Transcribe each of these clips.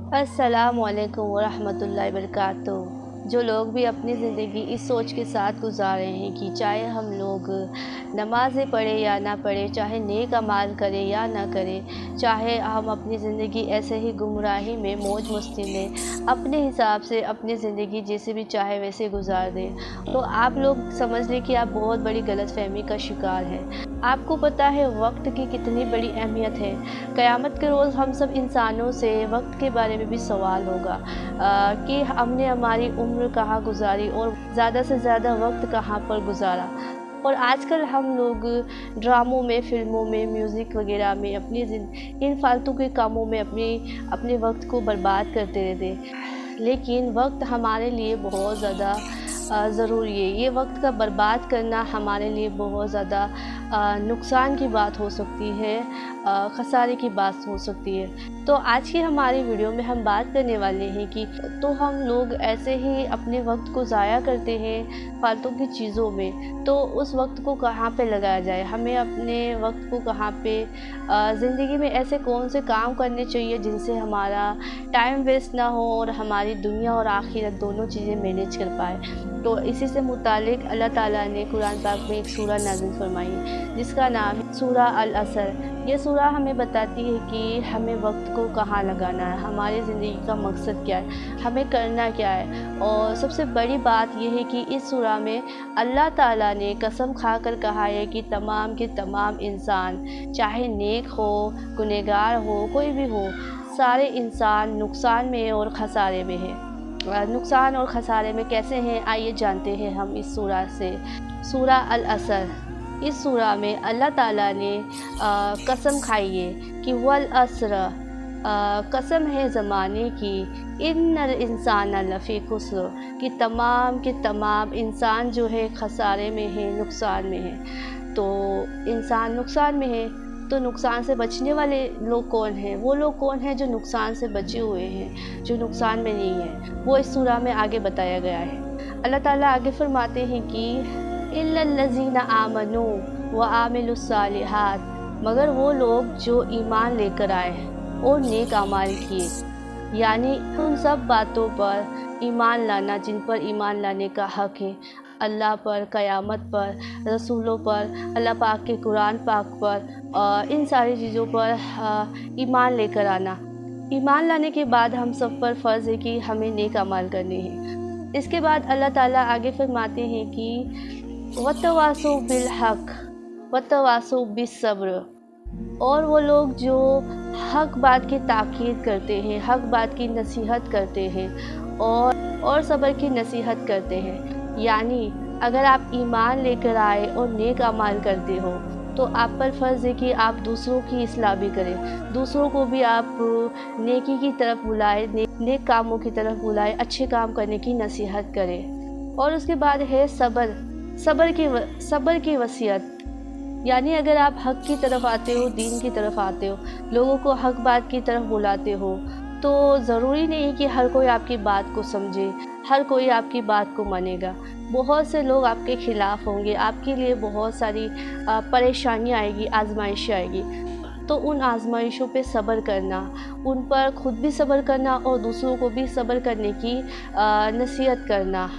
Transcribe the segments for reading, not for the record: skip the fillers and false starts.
अस्सलामु अलैकुम वरहमतुल्लाहि वबरकातुहू। जो लोग भी अपनी ज़िंदगी इस सोच के साथ गुजार रहे हैं कि चाहे हम लोग नमाज़ें पढ़ें या ना पढ़ें, चाहे नेक अमाल करें या ना करें, चाहे हम अपनी ज़िंदगी ऐसे ही गुमराही में मौज मस्ती में अपने हिसाब से अपनी ज़िंदगी जैसे भी चाहे वैसे गुजार दें, तो आप लोग समझ लें कि आप बहुत बड़ी गलतफ़हमी का शिकार हैं। आपको पता है वक्त की कितनी बड़ी अहमियत है। क़यामत के रोज़ हम सब इंसानों से वक्त के बारे में भी सवाल होगा कि हमने हमारी उम्र कहाँ गुजारी और ज़्यादा से ज़्यादा वक्त कहाँ पर गुजारा। और आजकल हम लोग ड्रामों में, फ़िल्मों में, म्यूज़िक वगैरह में अपनी इन फालतू के कामों में अपने वक्त को बर्बाद करते रहते हैं। लेकिन वक्त हमारे लिए बहुत ज़्यादा ज़रूरी है। ये वक्त का बर्बाद करना हमारे लिए बहुत ज़्यादा नुकसान की बात हो सकती है, ख़सारे की बात हो सकती है। तो आज की हमारी वीडियो में हम बात करने वाले हैं कि तो हम लोग ऐसे ही अपने वक्त को ज़ाया करते हैं फालतू की चीज़ों में, तो उस वक्त को कहाँ पे लगाया जाए, हमें अपने वक्त को कहाँ पे ज़िंदगी में ऐसे कौन से काम करने चाहिए जिनसे हमारा टाइम वेस्ट ना हो और हमारी दुनिया और आखिरत दोनों चीज़ें मैनेज कर पाए। तो इसी से मुतालिक अल्लाह ताला ने कुरान पाक में एक सूरा नाज़िल फरमाई है जिसका नाम है सूरा अल असर। ये सूरा हमें बताती है कि हमें वक्त को कहाँ लगाना है, हमारी ज़िंदगी का मकसद क्या है, हमें करना क्या है। और सबसे बड़ी बात यह है कि इस सूरा में अल्लाह ताला ने कसम खा कर कहा है कि तमाम के तमाम इंसान, चाहे नेक हो, गुनहगार हो, कोई भी हो, सारे इंसान नुकसान में और ख़सारे में हैं। नुकसान और ख़सारे में कैसे हैं, आइए जानते हैं हम इस सूरा से। सूरा अल असर, इस सूरा में अल्लाह ताला ने कसम खाई है कि वल असर, कसम है ज़माने की, इन्नल इंसान लफ़ी खुस्र, कि तमाम के तमाम इंसान जो है ख़सारे में है, नुकसान में है। तो इंसान नुकसान में है, तो नुकसान से बचने वाले लोग कौन हैं? वो लोग कौन हैं जो नुकसान से बचे हुए हैं, जो नुकसान में नहीं है, वो इस सूरा में आगे बताया गया है। अल्लाह ताला आगे फरमाते हैं कि इल्लल्लज़ीना आमनू व आमिलुस्सालिहात, मगर वो लोग जो ईमान लेकर आए और नेक अमाल किए, यानी उन सब बातों पर ईमान लाना जिन पर ईमान लाने का हक़ है, अल्लाह पर, क़यामत पर, रसूलों पर, अल्लाह पाक के कुरान पाक पर, इन सारी चीज़ों पर ईमान लेकर आना। ईमान लाने के बाद हम सब पर फ़र्ज़ है कि हमें नेक अमाल करने हैं। इसके बाद अल्लाह ताला आगे फरमाते हैं कि वतवासौ बिल हक़ वतवासौ बिस सब्र, और वो लोग जो हक़ बात की ताकीद करते हैं, हक़ बात की नसीहत करते हैं और सब्र की नसीहत करते हैं। यानी अगर आप ईमान लेकर आए और नेक अमाल करते हो तो आप पर फ़र्ज़ है कि आप दूसरों की इस्लाह भी करें, दूसरों को भी आप नेकी की तरफ बुलाएं, नेक कामों की तरफ बुलाएं, अच्छे काम करने की नसीहत करें। और उसके बाद है सब्र, सब्र की वसीयत, यानी अगर आप हक़ की तरफ आते हो, दीन की तरफ आते हो, लोगों को हक़ बात की तरफ बुलाते हो, तो ज़रूरी नहीं है कि हर कोई आपकी बात को समझे, हर कोई आपकी बात को मानेगा। बहुत से लोग आपके ख़िलाफ़ होंगे, आपके लिए बहुत सारी परेशानियाँ आएगी, आज़माइशें आएगी। तो उन आज़माइशों पे सब्र करना, उन पर ख़ुद भी सब्र करना और दूसरों को भी सब्र करने की नसीहत करना।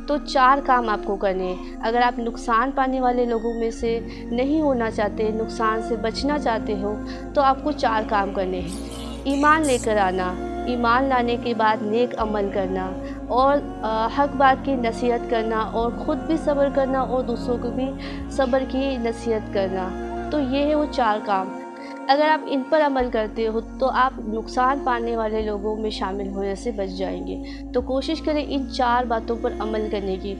तो 4 काम आपको करने हैं। अगर आप नुकसान पाने वाले लोगों में से नहीं होना चाहते, नुकसान से बचना चाहते हो, तो आपको 4 काम करने हैं। ईमान लेकर आना, ईमान लाने के बाद नेक अमल करना और हक़ बात की नसीहत करना और ख़ुद भी सब्र करना और दूसरों को भी सब्र की नसीहत करना। तो ये है वो 4 काम। अगर आप इन पर अमल करते हो तो आप नुकसान पाने वाले लोगों में शामिल होने से बच जाएंगे। तो कोशिश करें इन 4 बातों पर अमल करने की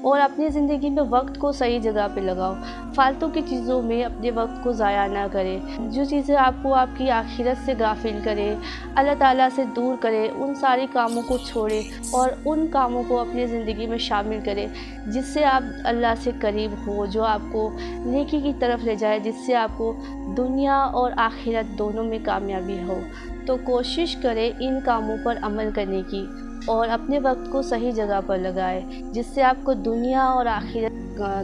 और अपनी ज़िंदगी में वक्त को सही जगह पे लगाओ। फालतू की चीज़ों में अपने वक्त को ज़ाया ना करें। जो चीज़ें आपको आपकी आखिरत से गाफिल करें, अल्लाह ताला से दूर करें, उन सारी कामों को छोड़ें और उन कामों को अपनी ज़िंदगी में शामिल करें जिससे आप अल्लाह से करीब हो, जो आपको नेकी की तरफ ले जाए, जिससे आपको दुनिया और आखिरत दोनों में कामयाबी हो। तो कोशिश करें इन कामों पर अमल करने की और अपने वक्त को सही जगह पर लगाएं जिससे आपको दुनिया और आखिरत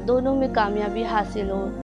दोनों में कामयाबी हासिल हो।